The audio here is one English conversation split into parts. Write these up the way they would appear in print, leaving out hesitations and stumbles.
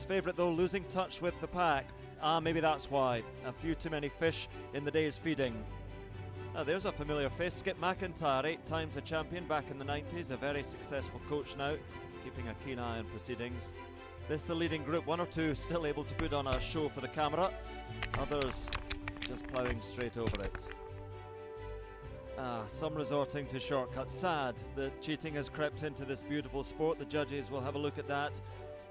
favourite though, losing touch with the pack. Maybe that's why. A few too many fish in the day's feeding. There's a familiar face, Skip McIntyre, 8 times a champion back in the 90s, a very successful coach now, keeping a keen eye on proceedings. This the leading group, 1 or 2 still able to put on a show for the camera, others just ploughing straight over it. Some resorting to shortcuts. Sad that cheating has crept into this beautiful sport. The judges will have a look at that.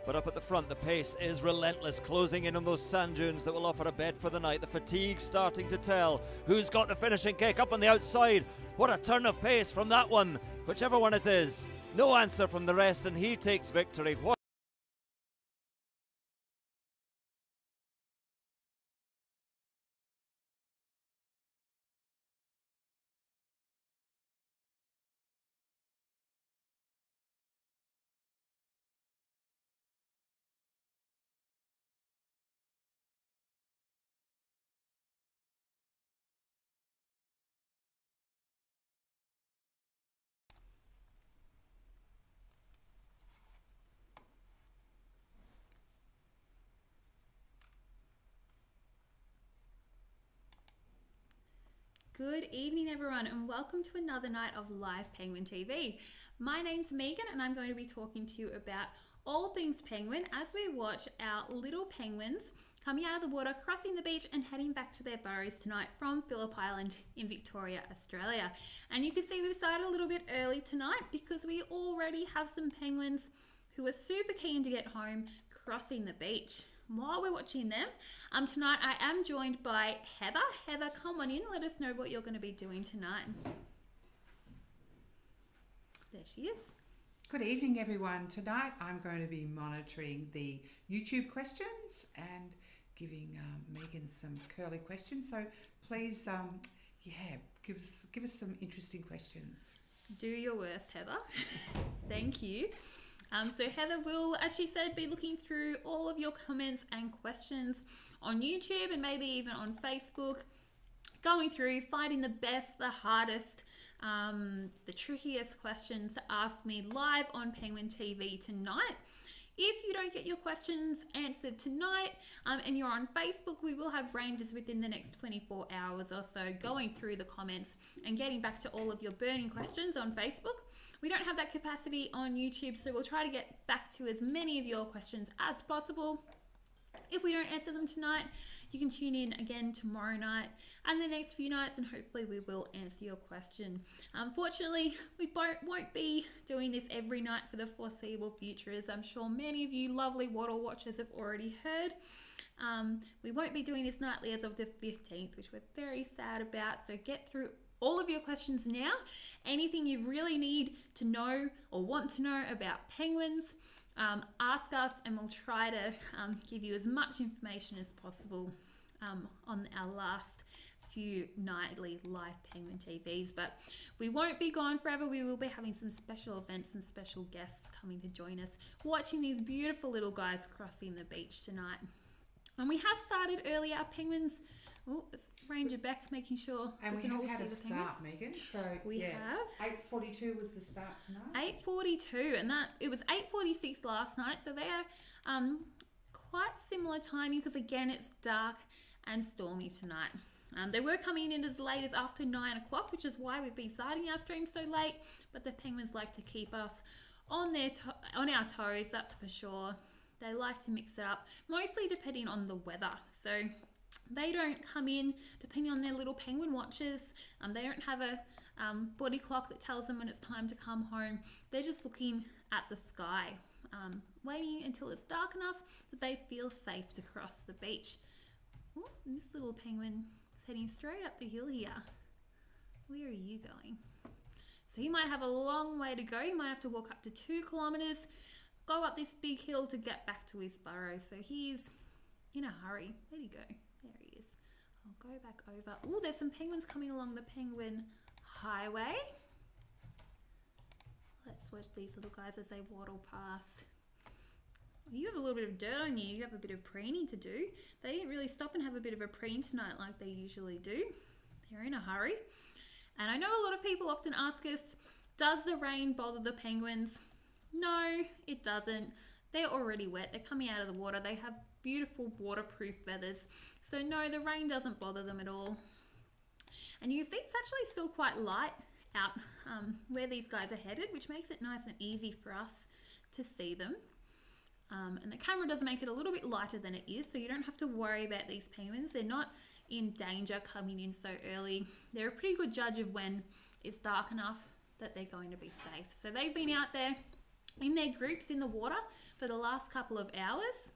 But up at the front, the pace is relentless, closing in on those sand dunes that will offer a bed for the night. The fatigue starting to tell. Who's got the finishing kick up on the outside? What a turn of pace from that one, whichever one it is. No answer from the rest, and he takes victory. What Good evening everyone and welcome to another night of Live Penguin TV. My name's Megan and I'm going to be talking to you about all things penguin as we watch our little penguins coming out of the water, crossing the beach and heading back to their burrows tonight from Phillip Island in Victoria, Australia. And you can see we've started a little bit early tonight because we already have some penguins who are super keen to get home crossing the beach. While we're watching them, tonight I am joined by Heather. Heather, come on in, let us know what you're going to be doing tonight. There she is. Good evening everyone. Tonight I'm going to be monitoring the YouTube questions and giving Megan some curly questions. So please, give us some interesting questions. Do your worst, Heather. Thank you. So Heather will, as she said, be looking through all of your comments and questions on YouTube and maybe even on Facebook, going through, finding the best, the hardest, the trickiest questions to ask me live on Penguin TV tonight. If you don't get your questions answered tonight and you're on Facebook, we will have rangers within the next 24 hours or so going through the comments and getting back to all of your burning questions on Facebook. We don't have that capacity on YouTube, so we'll try to get back to as many of your questions as possible. If we don't answer them tonight, you can tune in again tomorrow night and the next few nights, and hopefully we will answer your question. Unfortunately, we won't be doing this every night for the foreseeable future, as I'm sure many of you lovely water watchers have already heard. We won't be doing this nightly as of the 15th, which we're very sad about, so get through all of your questions now. Anything you really need to know or want to know about penguins, ask us and we'll try to give you as much information as possible on our last few nightly live Penguin TVs. But we won't be gone forever. We will be having some special events and special guests coming to join us, watching these beautiful little guys crossing the beach tonight. And we have started early. Our penguins, it's Ranger Beck making sure and we can all had see a the start, penguins. Megan. So We have 8:42 was the start tonight. 8:42, and that it was 8:46 last night. So they are quite similar timing because again it's dark and stormy tonight. They were coming in as late as after 9 o'clock, which is why we've been starting our stream so late. But the penguins like to keep us on our toes, that's for sure. They like to mix it up, mostly depending on the weather. So they don't come in, depending on their little penguin watchers. They don't have a body clock that tells them when it's time to come home. They're just looking at the sky, waiting until it's dark enough that they feel safe to cross the beach. Ooh, and this little penguin is heading straight up the hill here. Where are you going? So he might have a long way to go. He might have to walk up to 2 kilometers, go up this big hill to get back to his burrow. So he's in a hurry. Where'd he go? There he is. I'll go back over. Oh, there's some penguins coming along the Penguin Highway. Let's watch these little guys as they waddle past. You have a little bit of dirt on you. You have a bit of preening to do. They didn't really stop and have a bit of a preen tonight like they usually do. They're in a hurry. And I know a lot of people often ask us, does the rain bother the penguins? No, it doesn't. they're already wet. They're coming out of the water. They have beautiful waterproof feathers. So no, the rain doesn't bother them at all. And you can see it's actually still quite light out where these guys are headed, which makes it nice and easy for us to see them. And the camera does make it a little bit lighter than it is, so you don't have to worry about these penguins. They're not in danger coming in so early. They're a pretty good judge of when it's dark enough that they're going to be safe. So they've been out there in their groups in the water for the last couple of hours,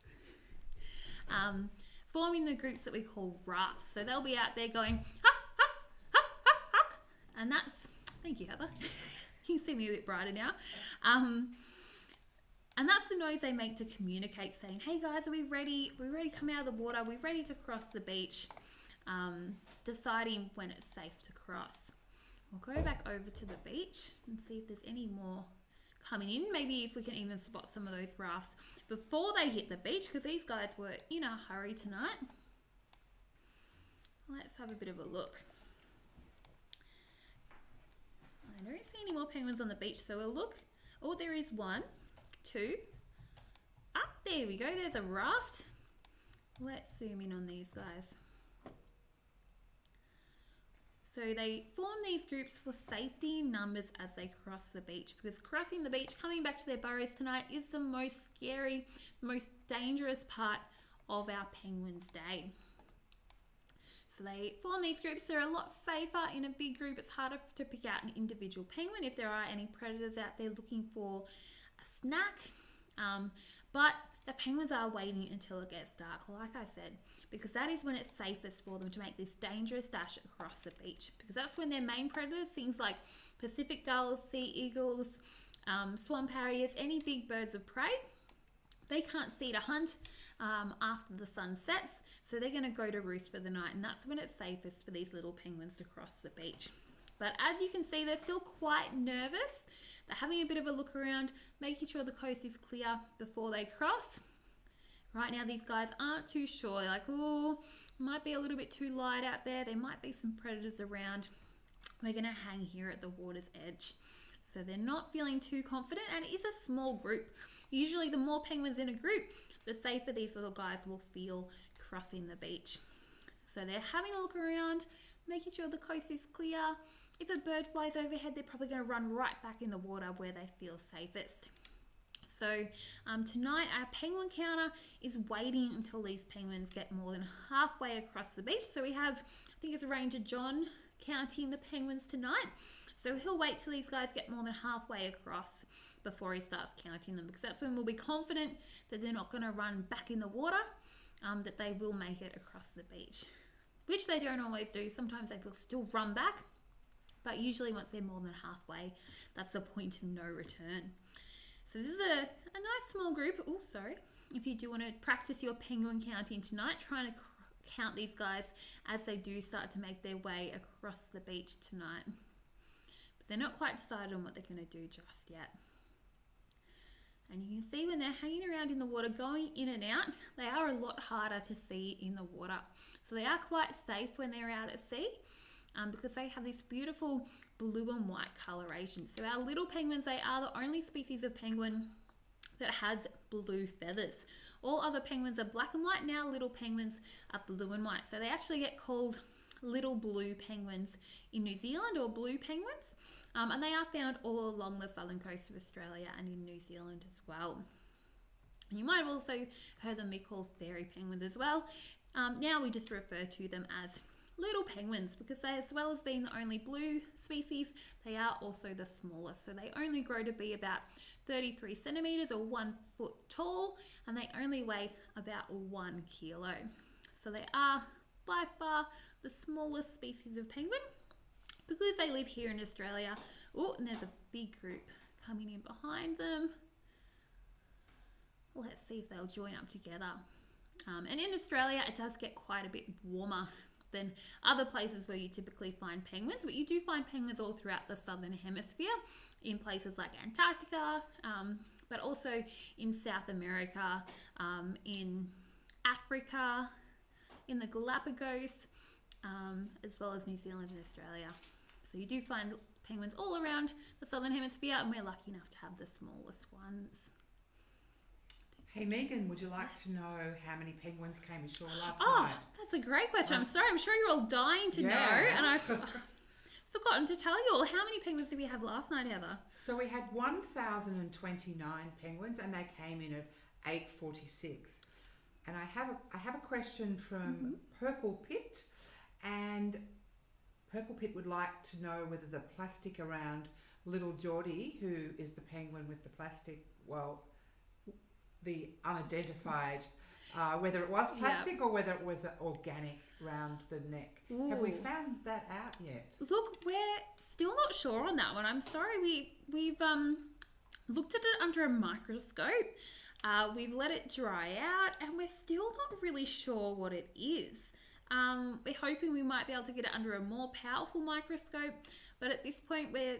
forming the groups that we call rafts. So they'll be out there going, huck, huck, huck, huck, huck. And that's, thank you, Heather. You can see me a bit brighter now. And that's the noise they make to communicate, saying, hey guys, are we ready? We're ready to come out of the water. We're ready to cross the beach. Deciding when it's safe to cross. We'll go back over to the beach and see if there's any more coming in. Maybe if we can even spot some of those rafts before they hit the beach, because these guys were in a hurry tonight. Let's have a bit of a look. I don't see any more penguins on the beach, so we'll look. Oh, there is one, two. Ah, there we go. There's a raft. Let's zoom in on these guys. So they form these groups for safety in numbers as they cross the beach, because crossing the beach, coming back to their burrows tonight, is the most scary, the most dangerous part of our penguins' day. So they form these groups. They're a lot safer in a big group. It's harder to pick out an individual penguin if there are any predators out there looking for a snack. But the penguins are waiting until it gets dark, like I said, because that is when it's safest for them to make this dangerous dash across the beach, because that's when their main predators, things like Pacific gulls, sea eagles, swamp harriers, any big birds of prey, they can't see to hunt after the sun sets, so they're going to go to roost for the night, and that's when it's safest for these little penguins to cross the beach. But as you can see, they're still quite nervous. They're having a bit of a look around, making sure the coast is clear before they cross. Right now, these guys aren't too sure. They're like, oh, might be a little bit too light out there. There might be some predators around. We're going to hang here at the water's edge. So they're not feeling too confident, and it is a small group. Usually the more penguins in a group, the safer these little guys will feel crossing the beach. So they're having a look around, making sure the coast is clear. If a bird flies overhead, they're probably going to run right back in the water where they feel safest. So tonight our penguin counter is waiting until these penguins get more than halfway across the beach. So we have, I think it's Ranger John counting the penguins tonight. So he'll wait till these guys get more than halfway across before he starts counting them, because that's when we'll be confident that they're not going to run back in the water, that they will make it across the beach, which they don't always do. Sometimes they will still run back, but usually once they're more than halfway, that's the point of no return. So this is a nice small group. Oh, sorry. If you do want to practice your penguin counting tonight, trying to count these guys as they do start to make their way across the beach tonight. But they're not quite decided on what they're going to do just yet. And you can see when they're hanging around in the water, going in and out, they are a lot harder to see in the water. So they are quite safe when they're out at sea, because they have this beautiful blue and white coloration. So our little penguins, they are the only species of penguin that has blue feathers. All other penguins are black and white. Now little penguins are blue and white. So they actually get called little blue penguins in New Zealand, or blue penguins. And they are found all along the southern coast of Australia and in New Zealand as well. And you might have also heard them be called fairy penguins as well. Now we just refer to them as little penguins, because they, as well as being the only blue species, they are also the smallest. So they only grow to be about 33 centimeters or 1 foot tall, and they only weigh about 1 kilo. So they are by far the smallest species of penguin, because they live here in Australia. Oh, and there's a big group coming in behind them. Let's see if they'll join up together. And in Australia, it does get quite a bit warmer than other places where you typically find penguins, but you do find penguins all throughout the southern hemisphere, in places like Antarctica, but also in South America, in Africa, in the Galapagos, as well as New Zealand and Australia. So you do find penguins all around the southern hemisphere, and we're lucky enough to have the smallest ones. Hey Megan, would you like to know how many penguins came ashore last Oh, night? that's a great question. I'm sorry. I'm sure you're all dying to know, and I've forgotten to tell you all. How many penguins did we have last night, Heather? So we had 1,029 penguins, and they came in at 8:46. And I have a question from Purple Pit, and Purple Pit would like to know whether the plastic around little Geordie, who is the penguin with the plastic, well, the unidentified, whether it was plastic or whether it was organic round the neck. Ooh. Have we found that out yet? Look, we're still not sure on that one. I'm sorry. We've looked at it under a microscope. We've let it dry out, and we're still not really sure what it is. We're hoping we might be able to get it under a more powerful microscope, but at this point we're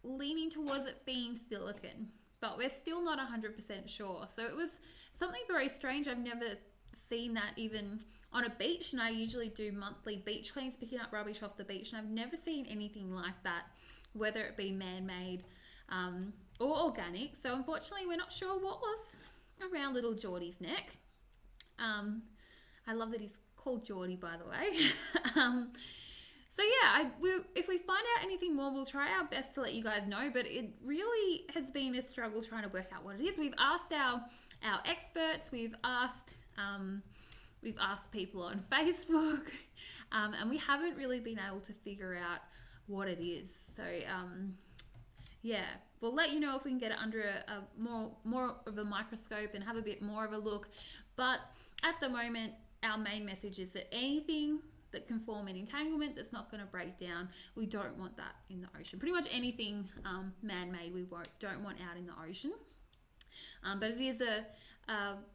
leaning towards it being silicon, but we're still not 100% sure. So it was something very strange. I've never seen that even on a beach, and I usually do monthly beach cleans, picking up rubbish off the beach, and I've never seen anything like that, whether it be man-made or organic. So unfortunately we're not sure what was around little Geordie's neck. I love that he's called Geordie, by the way. So yeah, if we find out anything more, we'll try our best to let you guys know, but it really has been a struggle trying to work out what it is. We've asked our experts, we've asked people on Facebook, and we haven't really been able to figure out what it is. So yeah, we'll let you know if we can get it under a more of a microscope and have a bit more of a look. But at the moment, our main message is that anything that can form an entanglement that's not going to break down, we don't want that in the ocean. Pretty much anything man-made we don't want out in the ocean. But it is a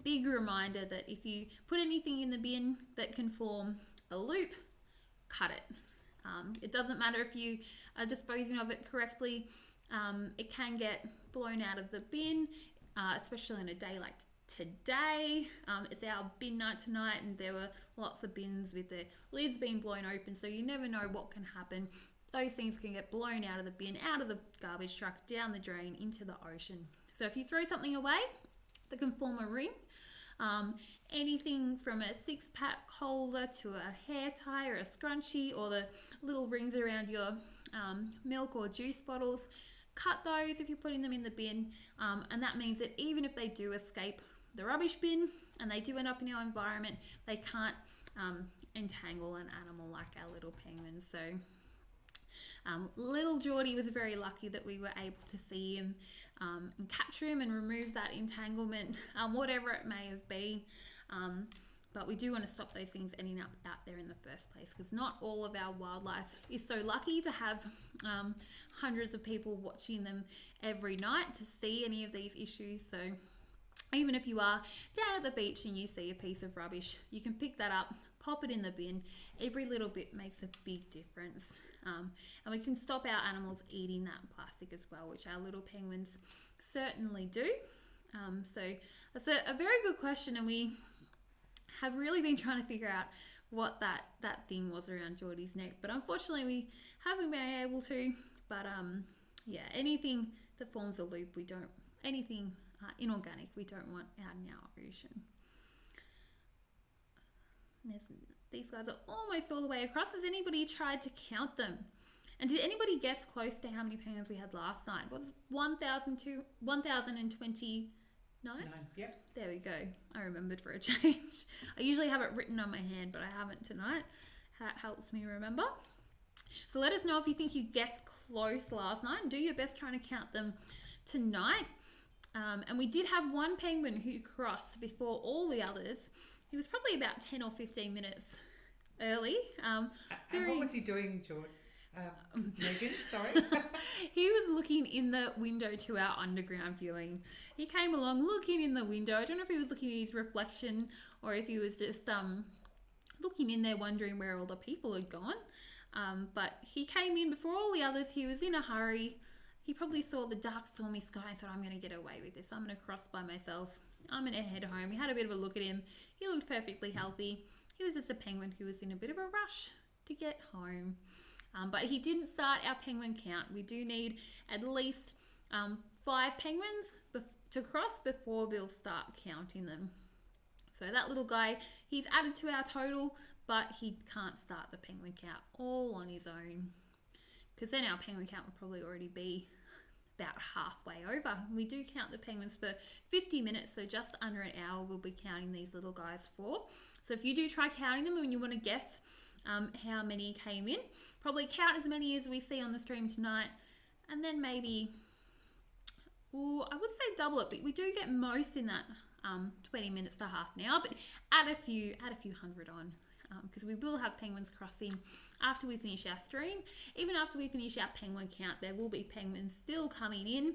big reminder that if you put anything in the bin that can form a loop, cut it. It doesn't matter if you are disposing of it correctly. It can get blown out of the bin, especially on a day like today. It's our bin night tonight, and there were lots of bins with the lids being blown open, so you never know what can happen. Those things can get blown out of the bin, out of the garbage truck, down the drain, into the ocean. So if you throw something away that can form a ring, anything from a 6-pack holder to a hair tie or a scrunchie, or the little rings around your milk or juice bottles, cut those if you're putting them in the bin, and that means that even if they do escape the rubbish bin and they do end up in our environment, they can't entangle an animal like our little penguins. So little Geordie was very lucky that we were able to see him and capture him and remove that entanglement, whatever it may have been. But we do want to stop those things ending up out there in the first place, because not all of our wildlife is so lucky to have hundreds of people watching them every night to see any of these issues. So even if you are down at the beach and you see a piece of rubbish, you can pick that up, pop it in the bin. Every little bit makes a big difference. And we can stop our animals eating that plastic as well, which our little penguins certainly do. So that's a very good question, and we have really been trying to figure out what that thing was around Geordie's neck, but unfortunately we haven't been able to. But yeah, anything that forms a loop, we don't, anything inorganic, we don't want out in our ocean. These guys are almost all the way across. Has anybody tried to count them? And did anybody guess close to how many penguins we had last night? It was 1,029? Yep. There we go. I remembered for a change. I usually have it written on my hand, but I haven't tonight. That helps me remember. So let us know if you think you guessed close last night, and do your best trying to count them tonight. And we did have one penguin who crossed before all the others. He was probably about 10 or 15 minutes early. And what was he doing, George? Megan, sorry. He was looking in the window to our underground viewing. He came along looking in the window. I don't know if he was looking at his reflection or if he was just looking in there wondering where all the people had gone. But he came in before all the others. He was in a hurry. He probably saw the dark stormy sky and thought, I'm going to get away with this. I'm going to cross by myself. I'm going to head home. We had a bit of a look at him. He looked perfectly healthy. He was just a penguin who was in a bit of a rush to get home. But he didn't start our penguin count. We do need at least 5 penguins to cross before we'll start counting them. So that little guy, he's added to our total, but he can't start the penguin count all on his own, because then our penguin count would probably already be about halfway over. We do count the penguins for 50 minutes, so just under an hour we'll be counting these little guys for. So if you do try counting them and you want to guess how many came in, probably count as many as we see on the stream tonight, and then maybe, I would say double it, but we do get most in that 20 minutes to half an hour, but add a few hundred on, because we will have penguins crossing after we finish our stream. Even after we finish our penguin count, there will be penguins still coming in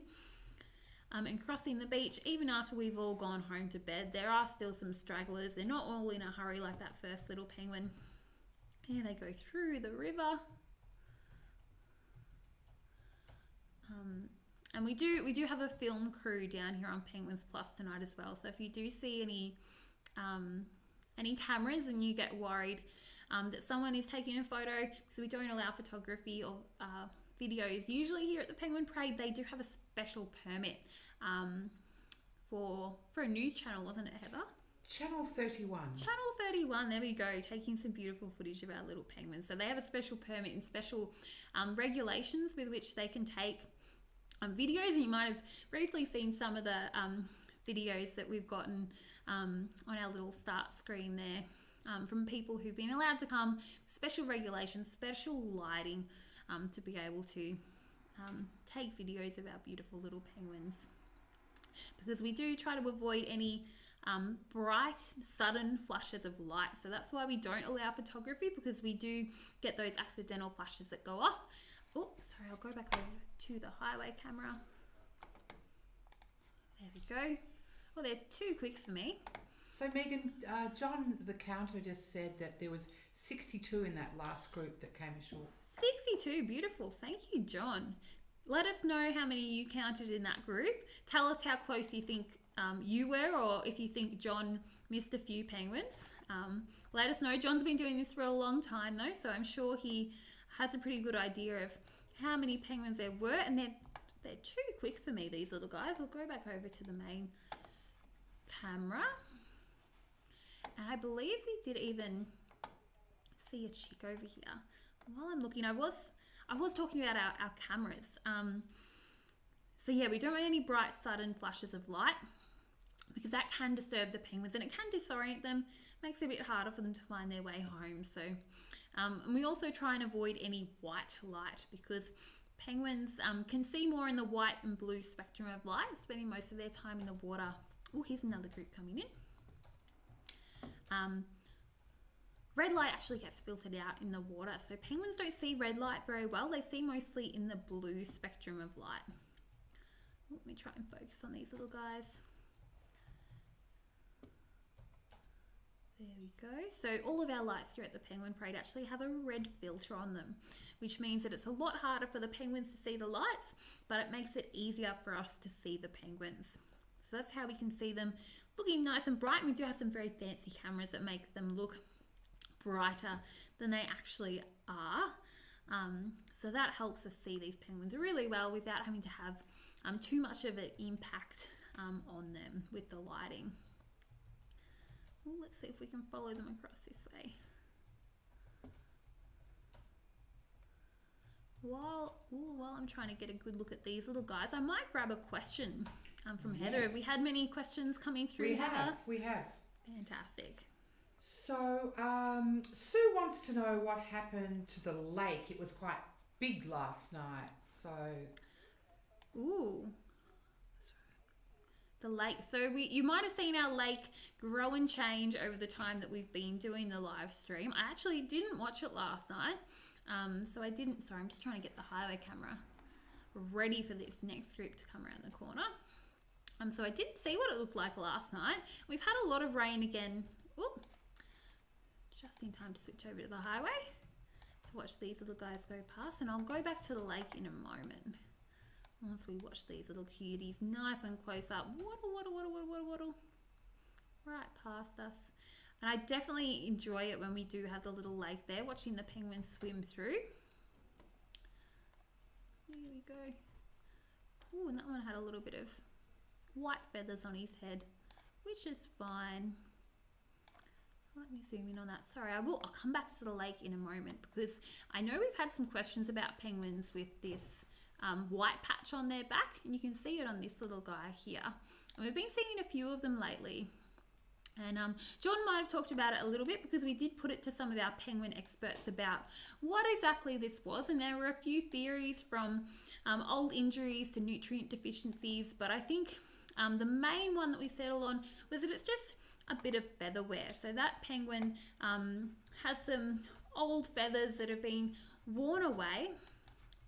and crossing the beach. Even after we've all gone home to bed, there are still some stragglers. They're not all in a hurry like that first little penguin. Here they go through the river. And we do have a film crew down here on Penguins Plus tonight as well. So if you do see any cameras and you get worried that someone is taking a photo, because we don't allow photography or videos usually here at the Penguin Parade, they do have a special permit for a news channel, wasn't it, Heather? Channel 31. Channel 31, there we go, taking some beautiful footage of our little penguins. So they have a special permit and special regulations with which they can take videos, and you might have briefly seen some of the videos that we've gotten on our little start screen there from people who've been allowed to come, special regulations, special lighting to be able to take videos of our beautiful little penguins, because we do try to avoid any bright sudden flashes of light. So that's why we don't allow photography, because we do get those accidental flashes that go off. Oh, sorry, I'll go back over to the highway camera. There we go. Well, they're too quick for me. So Megan, John the counter just said that there was 62 in that last group that came ashore. 62, beautiful. Thank you, John. Let us know how many you counted in that group. Tell us how close you think you were, or if you think John missed a few penguins. Let us know. John's been doing this for a long time though, so I'm sure he has a pretty good idea of how many penguins there were, and they're too quick for me, these little guys. We'll go back over to the main camera, and I believe we did even see a chick over here. While I'm looking, I was talking about our cameras. So yeah, we don't want any bright sudden flashes of light, because that can disturb the penguins and it can disorient them, makes it a bit harder for them to find their way home. So and we also try and avoid any white light, because penguins can see more in the white and blue spectrum of light, spending most of their time in the water. Oh, here's another group coming in. Red light actually gets filtered out in the water, so penguins don't see red light very well. They see mostly in the blue spectrum of light. Let me try and focus on these little guys. There we go. So all of our lights here at the Penguin Parade actually have a red filter on them, which means that it's a lot harder for the penguins to see the lights, but it makes it easier for us to see the penguins. So that's how we can see them looking nice and bright. And we do have some very fancy cameras that make them look brighter than they actually are. So that helps us see these penguins really well without having to have too much of an impact on them with the lighting. Well, let's see if we can follow them across this way. While I'm trying to get a good look at these little guys, I might grab a question from Heather. Have we had many questions coming through, Heather? We have. Fantastic. So Sue wants to know what happened to the lake. It was quite big last night. So, ooh, the lake. So you might have seen our lake grow and change over the time that we've been doing the live stream. I actually didn't watch it last night, so I didn't. Sorry, I'm just trying to get the highway camera ready for this next group to come around the corner. So I didn't see what it looked like last night. We've had a lot of rain again. Ooh, just in time to switch over to the highway to watch these little guys go past, and I'll go back to the lake in a moment once we watch these little cuties nice and close up. Waddle, waddle, waddle, waddle, waddle, waddle, right past us. And I definitely enjoy it when we do have the little lake there, watching the penguins swim through. Here we go. Ooh, and that one had a little bit of white feathers on his head, which is fine. Let me zoom in on that. Sorry, I'll come back to the lake in a moment, because I know we've had some questions about penguins with this white patch on their back, and you can see it on this little guy here. And we've been seeing a few of them lately. And John might have talked about it a little bit, because we did put it to some of our penguin experts about what exactly this was. And there were a few theories, from old injuries to nutrient deficiencies. But I think the main one that we settled on was that it's just a bit of feather wear. So that penguin has some old feathers that have been worn away.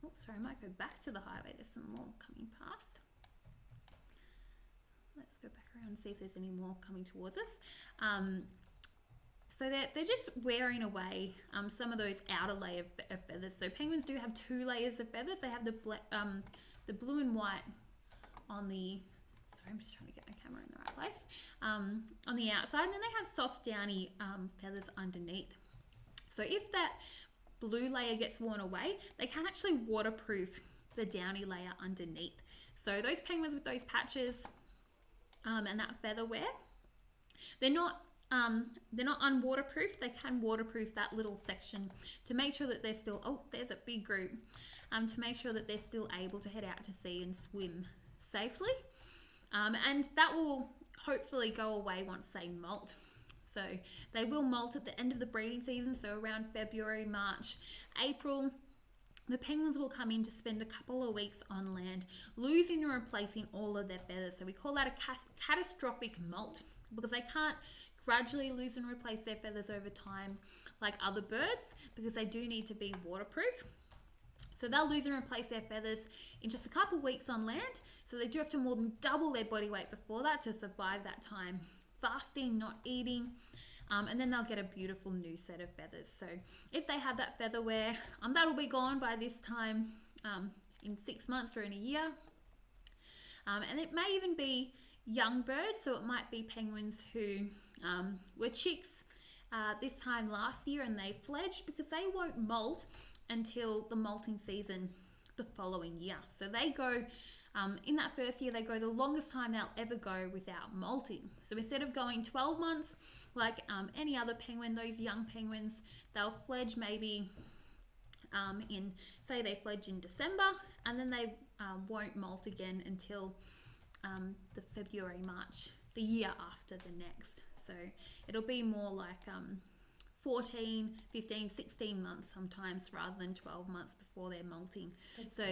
Oh, sorry, I might go back to the highway. There's some more coming past. Let's go back around and see if there's any more coming towards us. So they're just wearing away some of those outer layer of feathers. So penguins do have 2 layers of feathers. They have the blue and white on the... Sorry, I'm just trying to get my camera in the right place. On the outside, and then they have soft downy feathers underneath. So if that blue layer gets worn away, they can actually waterproof the downy layer underneath. So those penguins with those patches and that feather wear, they're not unwaterproofed. They can waterproof that little section to make sure that they're still, oh, there's a big group, to make sure that they're still able to head out to sea and swim safely. And that will hopefully go away once they molt. So they will molt at the end of the breeding season, so around February, March, April. The penguins will come in to spend a couple of weeks on land, losing and replacing all of their feathers. So we call that a catastrophic molt, because they can't gradually lose and replace their feathers over time like other birds, because they do need to be waterproof. So they'll lose and replace their feathers in just a couple of weeks on land. So they do have to more than double their body weight before that to survive that time. Fasting, not eating, and then they'll get a beautiful new set of feathers. So if they have that feather wear, that'll be gone by this time in 6 months or in a year. And it may even be young birds, so it might be penguins who were chicks this time last year and they fledged, because they won't molt until the molting season the following year. So they go, in that first year, they go the longest time they'll ever go without molting. So instead of going 12 months like any other penguin, those young penguins, they'll fledge maybe say they fledge in December, and then they won't molt again until the February, March, the year after the next. So it'll be more like 14, 15, 16 months sometimes, rather than 12 months before they're molting. So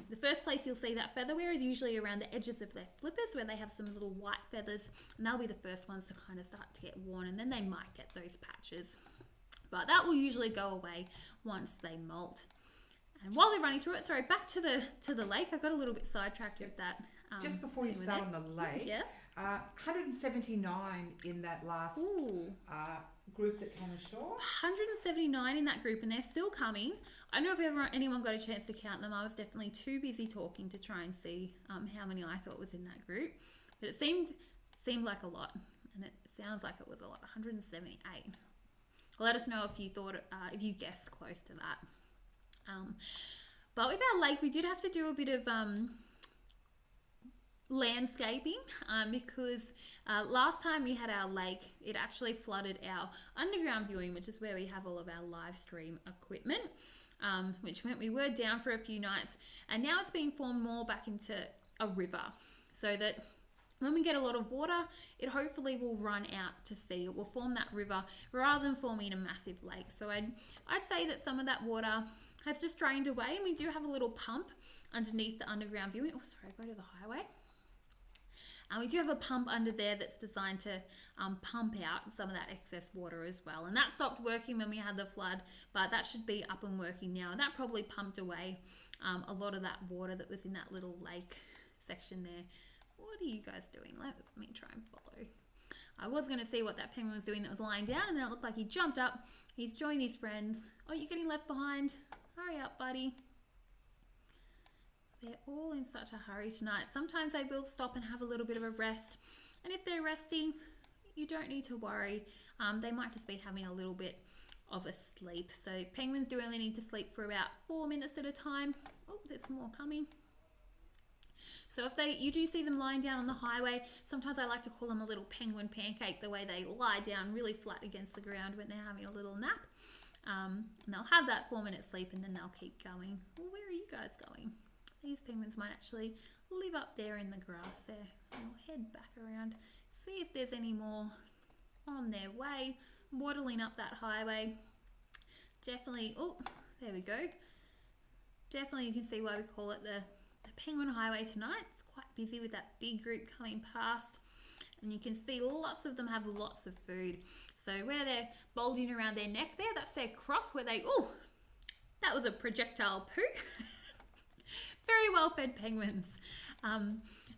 the first place you'll see that feather wear is usually around the edges of their flippers, where they have some little white feathers, and they'll be the first ones to kind of start to get worn, and then they might get those patches. But that will usually go away once they molt. And while they're running through it, sorry, back to the lake. I got a little bit sidetracked with that. Just before you start on the lake, yes, 179 in that last group that came ashore. 179 in that group, and they're still coming. I don't know if anyone got a chance to count them. I was definitely too busy talking to try and see how many I thought was in that group, but it seemed like a lot, and it sounds like it was a lot. 178. Let us know if you thought if you guessed close to that. But with our lake, we did have to do a bit of landscaping because last time we had our lake, it actually flooded our underground viewing, which is where we have all of our live stream equipment, which meant we were down for a few nights, and now it's being formed more back into a river, so that when we get a lot of water, it hopefully will run out to sea. It will form that river rather than forming a massive lake. So I'd say that some of that water has just drained away, and we do have a little pump underneath the underground viewing. Oh, sorry, go to the highway. And we do have a pump under there that's designed to pump out some of that excess water as well. And that stopped working when we had the flood, but that should be up and working now. And that probably pumped away a lot of that water that was in that little lake section there. What are you guys doing? Let me try and follow. I was going to see what that penguin was doing that was lying down, and then it looked like he jumped up. He's joined his friends. Oh, you're getting left behind. Hurry up, buddy. They're all in such a hurry tonight. Sometimes they will stop and have a little bit of a rest. And if they're resting, you don't need to worry. They might just be having a little bit of a sleep. So penguins do only need to sleep for about 4 minutes at a time. Oh, there's more coming. So if you do see them lying down on the highway, sometimes I like to call them a little penguin pancake, the way they lie down really flat against the ground when they're having a little nap. And they'll have that 4-minute sleep and then they'll keep going. Well, where are you guys going? These penguins might actually live up there in the grass there. I'll head back around, see if there's any more on their way, waddling up that highway. Definitely, oh, there we go. Definitely you can see why we call it the Penguin Highway tonight. It's quite busy with that big group coming past. And you can see lots of them have lots of food. So where they're bulging around their neck there, that's their crop where they, oh, that was a projectile poo. Very well fed penguins.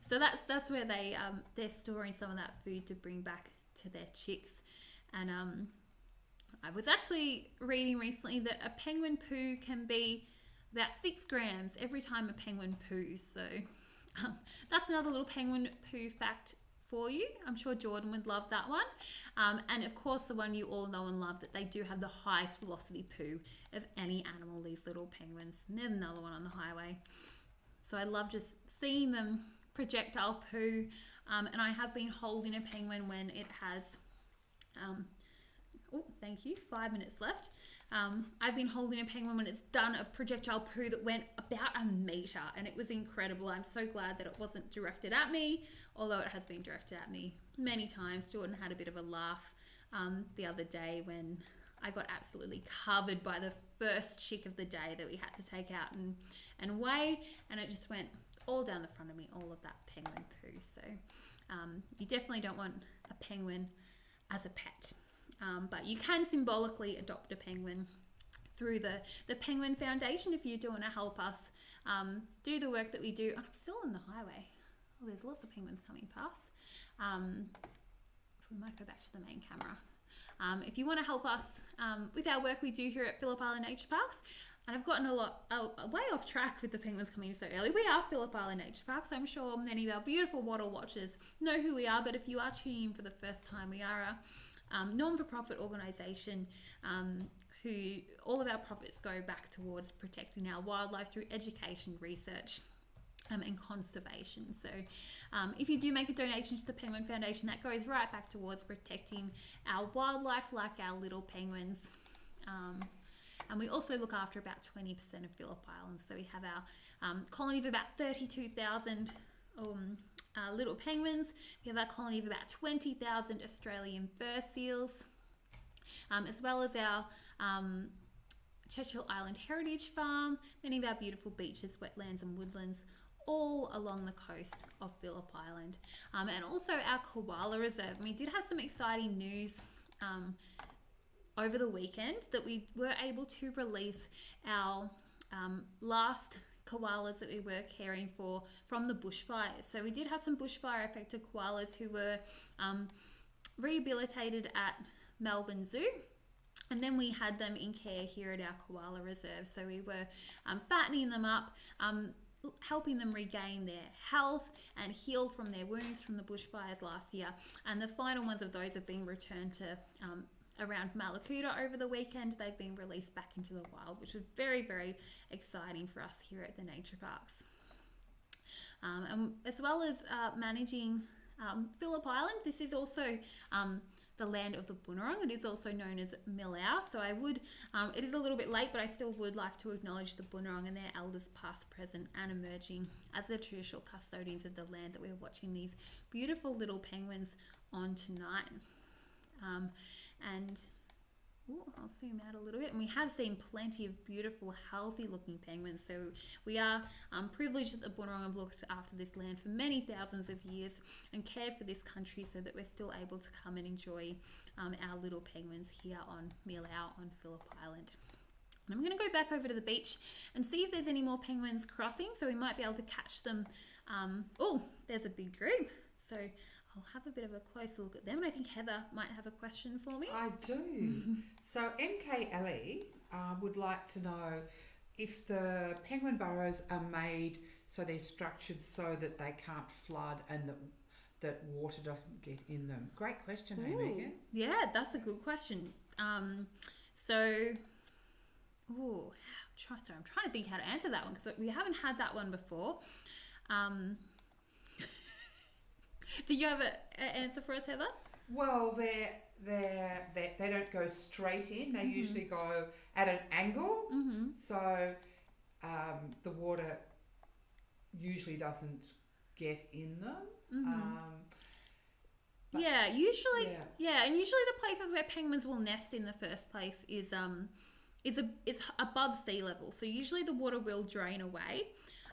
So that's where they're storing some of that food to bring back to their chicks. And I was actually reading recently that a penguin poo can be about 6 grams every time a penguin poos. So that's another little penguin poo fact for you. I'm sure Jordan would love that one. And of course, the one you all know and love, that they do have the highest velocity poo of any animal, these little penguins. And there's another one on the highway. So I love just seeing them projectile poo. And I have been holding a penguin when it has, oh, thank you, 5 minutes left. I've been holding a penguin when it's done a projectile poo that went about a metre, and it was incredible. I'm so glad that it wasn't directed at me, although it has been directed at me many times. Jordan had a bit of a laugh the other day when I got absolutely covered by the first chick of the day that we had to take out and weigh, and it just went all down the front of me, all of that penguin poo. So you definitely don't want a penguin as a pet. But you can symbolically adopt a penguin through the Penguin Foundation if you do want to help us do the work that we do. I'm still on the highway. Oh, there's lots of penguins coming past. We might go back to the main camera. If you want to help us with our work we do here at Phillip Island Nature Parks, and I've gotten way off track with the penguins coming in so early. We are Phillip Island Nature Parks. I'm sure many of our beautiful wattle watchers know who we are, but if you are tuning in for the first time, we are a non-for-profit organisation who all of our profits go back towards protecting our wildlife through education, research and conservation. So if you do make a donation to the Penguin Foundation, that goes right back towards protecting our wildlife like our little penguins. And we also look after about 20% of Phillip Island. So we have our colony of about 32,000 little penguins. We have our colony of about 20,000 Australian fur seals, as well as our Churchill Island Heritage Farm, many of our beautiful beaches, wetlands and woodlands, all along the coast of Phillip Island. And also our koala reserve. And we did have some exciting news over the weekend that we were able to release our last koalas that we were caring for from the bushfires. So we did have some bushfire affected koalas who were rehabilitated at Melbourne Zoo, and then we had them in care here at our koala reserve. So we were fattening them up, helping them regain their health and heal from their wounds from the bushfires last year, and the final ones of those have been returned to around Malakuta over the weekend. They've been released back into the wild, which was very, very exciting for us here at the nature parks. And as well as managing Phillip Island, this is also the land of the Bunurong. It is also known as Milau. So I would, it is a little bit late, but I still would like to acknowledge the Bunurong and their elders past, present and emerging as the traditional custodians of the land that we're watching these beautiful little penguins on tonight. And I'll zoom out a little bit, and we have seen plenty of beautiful, healthy looking penguins. So we are privileged that the Bunurong have looked after this land for many thousands of years and cared for this country so that we're still able to come and enjoy our little penguins here on Milau on Phillip Island. And I'm going to go back over to the beach and see if there's any more penguins crossing, so we might be able to catch them. Oh, there's a big group. So I'll have a bit of a closer look at them, and I think Heather might have a question for me. I do. So MK Ellie would like to know if the penguin burrows are made so they're structured so that they can't flood and that water doesn't get in them. Great question, hey Megan. Yeah, that's a good question. I'm trying to think how to answer that one because we haven't had that one before. Do you have an answer for us, Heather? Well, they don't go straight in. They usually go at an angle. So the water usually doesn't get in them. But- yeah, usually, Yeah. and usually the places where penguins will nest in the first place is above sea level. So usually the water will drain away.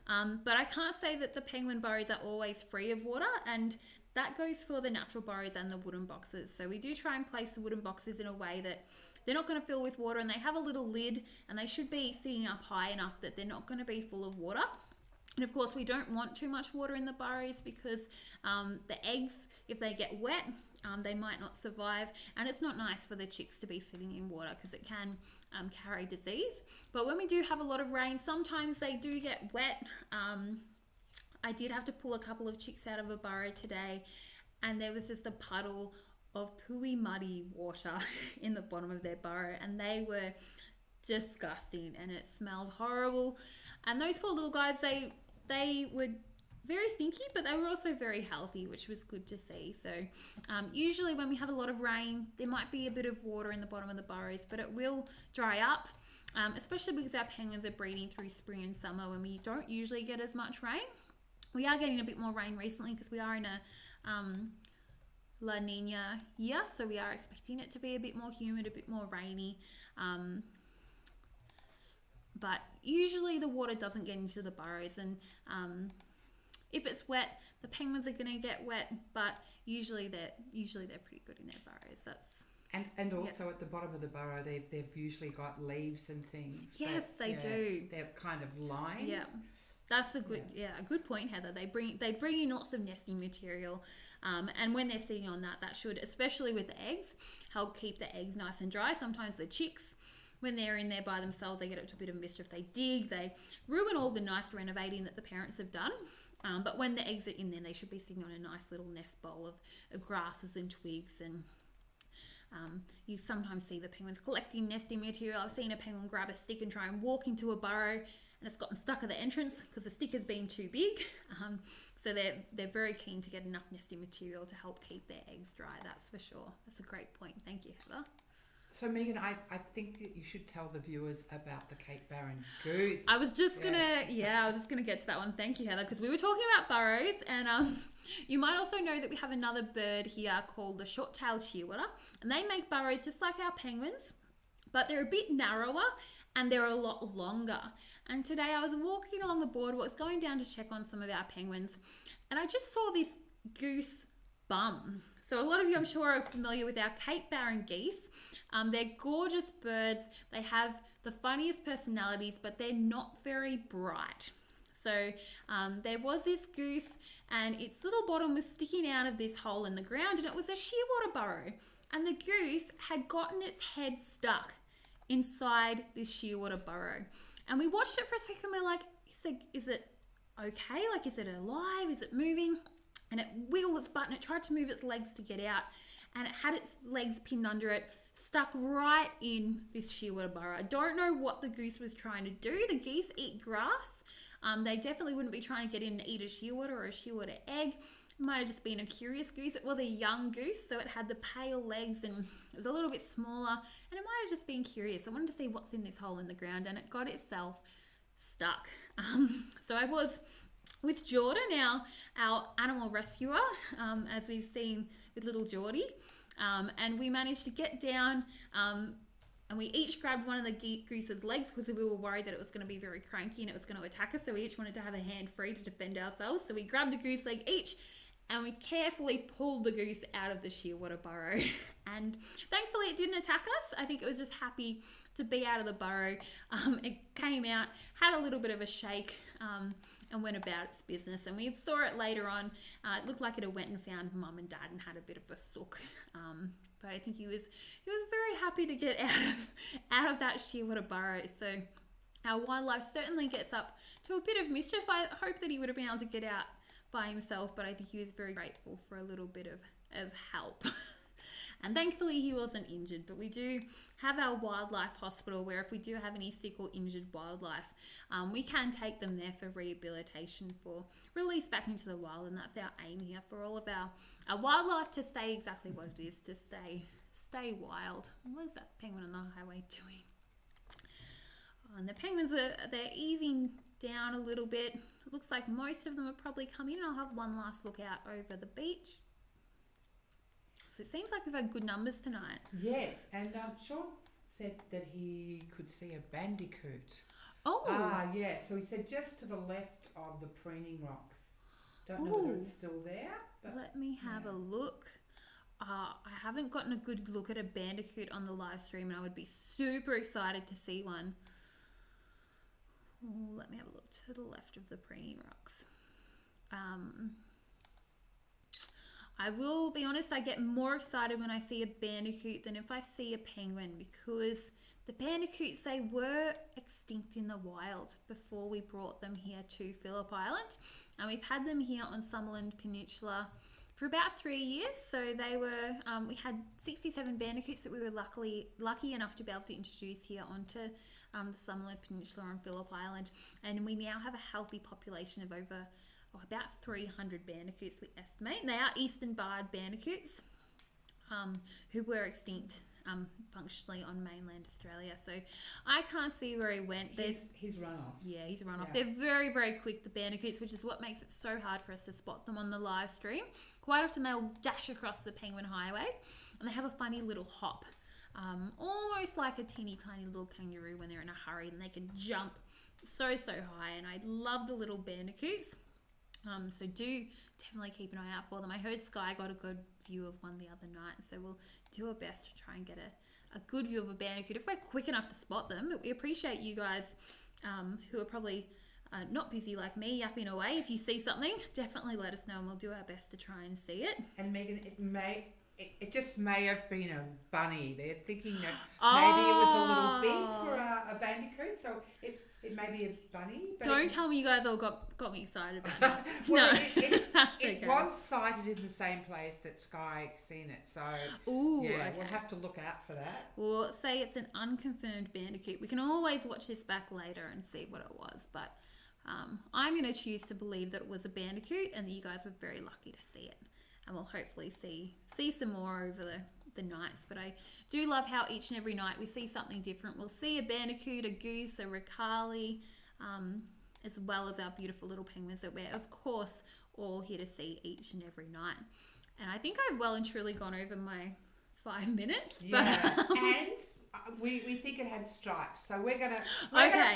But I can't say that the penguin burrows are always free of water, and that goes for the natural burrows and the wooden boxes. So we do try and place the wooden boxes in a way that they're not going to fill with water, and they have a little lid, and they should be sitting up high enough that they're not going to be full of water. And of course, we don't want too much water in the burrows because the eggs, if they get wet, they might not survive. And it's not nice for the chicks to be sitting in water because it can carry disease. But when we do have a lot of rain, sometimes they do get wet. I did have to pull a couple of chicks out of a burrow today, and there was just a puddle of pooey muddy water in the bottom of their burrow, and they were disgusting, and it smelled horrible. And those poor little guys, they were very stinky, but they were also very healthy, which was good to see. So usually when we have a lot of rain, there might be a bit of water in the bottom of the burrows, but it will dry up, especially because our penguins are breeding through spring and summer when we don't usually get as much rain. We are getting a bit more rain recently because we are in a La Nina year, so we are expecting it to be a bit more humid, a bit more rainy. But usually the water doesn't get into the burrows, and if it's wet, the penguins are going to get wet, but usually they're pretty good in their burrows. That's and also at the bottom of the burrow, they've usually got leaves and things. Yes, they do. They're kind of lined. Yeah. That's a good point, Heather. They bring in lots of nesting material, and when they're sitting on that should, especially with the eggs, help keep the eggs nice and dry. Sometimes the chicks, when they're in there by themselves, they get up to a bit of mischief. They dig, they ruin all the nice renovating that the parents have done. But when the eggs are in there, they should be sitting on a nice little nest bowl of grasses and twigs. And you sometimes see the penguins collecting nesting material. I've seen a penguin grab a stick and try and walk into a burrow, and it's gotten stuck at the entrance because the stick has been too big. So they're very keen to get enough nesting material to help keep their eggs dry. That's for sure. That's a great point. Thank you, Heather. So Megan, I think that you should tell the viewers about the Cape Barren goose. I was just gonna get to that one. Thank you, Heather, because we were talking about burrows, and you might also know that we have another bird here called the short-tailed shearwater, and they make burrows just like our penguins, but they're a bit narrower and they're a lot longer. And today I was walking along the boardwalk, going down to check on some of our penguins, and I just saw this goose bum. So a lot of you, I'm sure, are familiar with our Cape Barren geese. They're gorgeous birds. They have the funniest personalities, but they're not very bright. So there was this goose, and its little bottom was sticking out of this hole in the ground, and it was a shearwater burrow. And the goose had gotten its head stuck inside this shearwater burrow. And we watched it for a second. We're like, is it okay? Like, is it alive? Is it moving? And it wiggled its butt, and it tried to move its legs to get out, and it had its legs pinned under it, stuck right in this shearwater burrow. I don't know what the goose was trying to do. The geese eat grass. They definitely wouldn't be trying to get in and eat a shearwater or a shearwater egg. It might have just been a curious goose. It was a young goose, so it had the pale legs, and it was a little bit smaller, and it might have just been curious. I wanted to see what's in this hole in the ground, and it got itself stuck. So I was with Jordan, our animal rescuer, as we've seen with little Geordie, and we managed to get down, and we each grabbed one of the goose's legs because we were worried that it was going to be very cranky and it was going to attack us, so we each wanted to have a hand free to defend ourselves. So we grabbed a goose leg each, and we carefully pulled the goose out of the shearwater burrow. And thankfully it didn't attack us. I think it was just happy to be out of the burrow. It came out, had a little bit of a shake, and went about its business. And we saw it later on. It looked like it had went and found mum and dad and had a bit of a sook. But I think he was very happy to get out of that shearwater burrow. So our wildlife certainly gets up to a bit of mischief. I hope that he would have been able to get out by himself, but I think he was very grateful for a little bit of help. And thankfully he wasn't injured, but we do have our wildlife hospital where if we do have any sick or injured wildlife, we can take them there for rehabilitation for release back into the wild, and that's our aim here for all of our wildlife to stay exactly what it is, to stay wild. What is that penguin on the highway doing? And the penguins they're easing down a little bit. It looks like most of them have probably come in. I'll have one last look out over the beach. So it seems like we've had good numbers tonight. Yes, and Sean said that he could see a bandicoot. Oh. Yeah. So he said just to the left of the preening rocks. Don't know whether it's still there. But let me have a look. I haven't gotten a good look at a bandicoot on the live stream, and I would be super excited to see one. Oh, let me have a look to the left of the preening rocks. I will be honest, I get more excited when I see a bandicoot than if I see a penguin, because the bandicoots, they were extinct in the wild before we brought them here to Phillip Island, and we've had them here on Summerland Peninsula for about 3 years. So they were, we had 67 bandicoots that we were lucky enough to be able to introduce here onto the Summerland Peninsula on Phillip Island, and we now have a healthy population of over about 300 bandicoots, we estimate. And they are eastern barred bandicoots who were extinct functionally on mainland Australia. So I can't see where he went. He's run off. Yeah, he's run off. Yeah. They're very, very quick, the bandicoots, which is what makes it so hard for us to spot them on the live stream. Quite often they'll dash across the Penguin Highway, and they have a funny little hop, almost like a teeny tiny little kangaroo when they're in a hurry, and they can jump so high. And I love the little bandicoots. So do definitely keep an eye out for them. I heard Sky got a good view of one the other night, so we'll do our best to try and get a good view of a bandicoot if we're quick enough to spot them. But we appreciate you guys who are probably not busy like me yapping away. If you see something, definitely let us know, and we'll do our best to try and see it. And Megan, it just may have been a bunny. They're thinking that maybe it was a little big for a bandicoot, so it may be a bunny. But don't tell me you guys all got me excited about that. Well, No, that's it okay. was sighted in the same place that Sky seen it, so Ooh, yeah, okay. we'll have to look out for that. Well, say it's an unconfirmed bandicoot. We can always watch this back later and see what it was, but I'm going to choose to believe that it was a bandicoot and that you guys were very lucky to see it. And we'll hopefully see some more over the nights. But I do love how each and every night we see something different. We'll see a bandicoot, a goose, a ricali, as well as our beautiful little penguins that we're, of course, all here to see each and every night. And I think I've well and truly gone over my 5 minutes. Yeah, But, and we think it had stripes, so we're gonna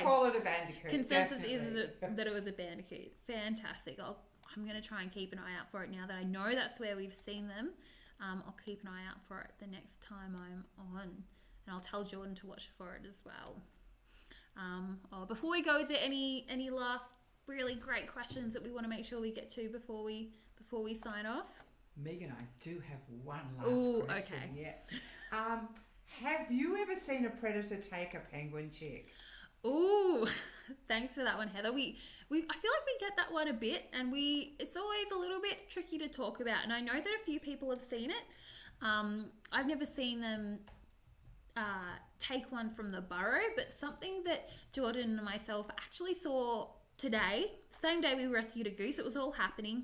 call it a bandicoot. Consensus definitely. is that it was a bandicoot. Fantastic. I'm going to try and keep an eye out for it now that I know that's where we've seen them. I'll keep an eye out for it the next time I'm on, and I'll tell Jordan to watch for it as well. Before we go, is there any last really great questions that we want to make sure we get to before we sign off? Megan, I do have one last Ooh, question. okay. Yes. Have you ever seen a predator take a penguin chick? Ooh, thanks for that one, Heather. I feel like we get that one a bit, and it's always a little bit tricky to talk about. And I know that a few people have seen it. I've never seen them take one from the burrow, but something that Jordan and myself actually saw today, same day we rescued a goose, it was all happening.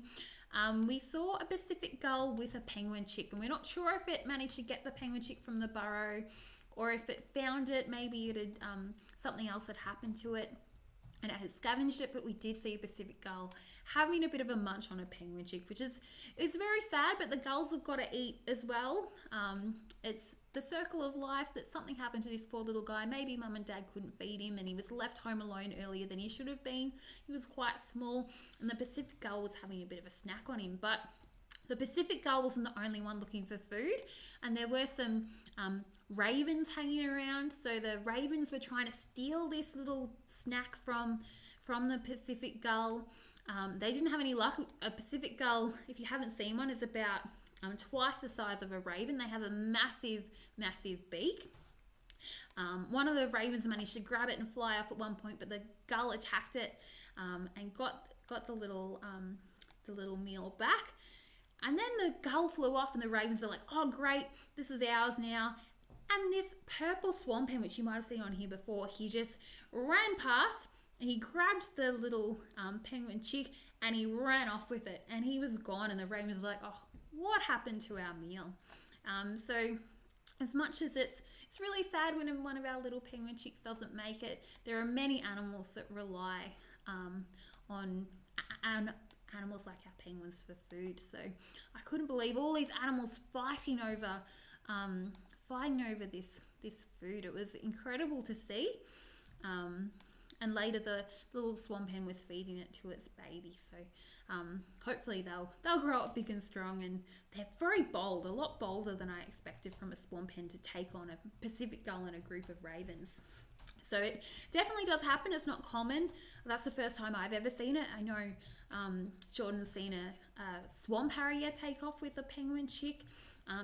We saw a Pacific gull with a penguin chick, and we're not sure if it managed to get the penguin chick from the burrow or if it found it. Maybe it had something else had happened to it and it had scavenged it, but we did see a Pacific gull having a bit of a munch on a penguin chick, which is very sad, but the gulls have got to eat as well. It's the circle of life that something happened to this poor little guy. Maybe mum and dad couldn't feed him and he was left home alone earlier than he should have been. He was quite small and the Pacific gull was having a bit of a snack on him, but the Pacific gull wasn't the only one looking for food, and there were some ravens hanging around. So the ravens were trying to steal this little snack from the Pacific gull. They didn't have any luck. A Pacific gull, if you haven't seen one, is about twice the size of a raven. They have a massive, massive beak. One of the ravens managed to grab it and fly off at one point, but the gull attacked it and got the little meal back. And then the gull flew off and the ravens are like, oh great, this is ours now. And this purple swan pen, which you might have seen on here before, he just ran past and he grabbed the little penguin chick and he ran off with it and he was gone. And the ravens were like, oh, what happened to our meal? So as much as it's really sad when one of our little penguin chicks doesn't make it, there are many animals that rely on animals like our penguins for food. So I couldn't believe all these animals fighting over this food. It was incredible to see. And later the little swan pen was feeding it to its baby. So hopefully they'll grow up big and strong, and they're very bold, a lot bolder than I expected from a swan pen to take on a Pacific gull and a group of ravens. So it definitely does happen. It's not common. That's the first time I've ever seen it. I know Jordan's seen a swamp harrier take off with a penguin chick.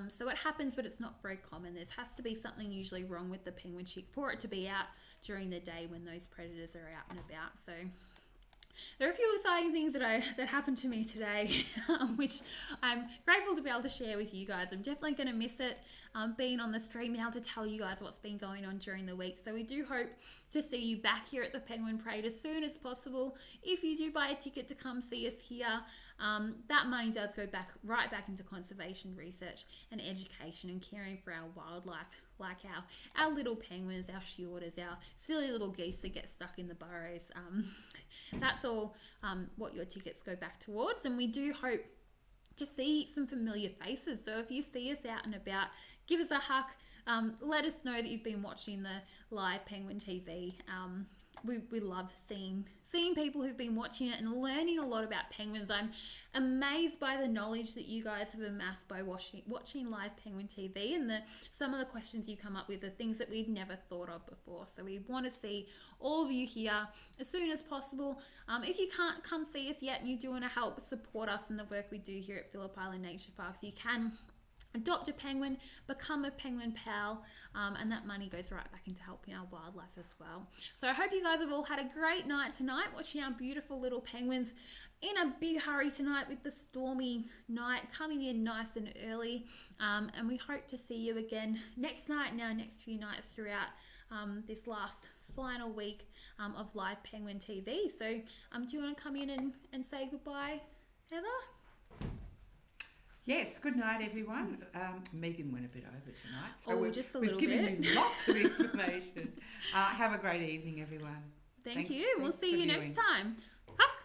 So it happens, but it's not very common. There has to be something usually wrong with the penguin chick for it to be out during the day when those predators are out and about. So there are a few exciting things that happened to me today, which I'm grateful to be able to share with you guys. I'm definitely going to miss it, being on the stream now to tell you guys what's been going on during the week. So we do hope to see you back here at the Penguin Parade as soon as possible. If you do buy a ticket to come see us here, that money does go right back into conservation research and education and caring for our wildlife, like our little penguins, our shearwaters, our silly little geese that get stuck in the burrows. That's all what your tickets go back towards. And we do hope to see some familiar faces. So if you see us out and about, give us a hug. Let us know that you've been watching the live Penguin TV. We love seeing people who've been watching it and learning a lot about penguins. I'm amazed by the knowledge that you guys have amassed by watching live Penguin TV, and some of the questions you come up with are things that we've never thought of before. So we want to see all of you here as soon as possible. If you can't come see us yet and you do want to help support us in the work we do here at Phillip Island Nature Parks, you can adopt a penguin, become a penguin pal, and that money goes right back into helping our wildlife as well. So I hope you guys have all had a great night tonight watching our beautiful little penguins in a big hurry tonight with the stormy night coming in nice and early, and we hope to see you again next night and our next few nights throughout this last final week of live Penguin TV. So do you want to come in and say goodbye, Heather? Yes, good night everyone. Megan went a bit over tonight, so just a we've little given bit. you lots of information. Have a great evening, everyone. Thank you. We'll see you viewing. next time. Huck.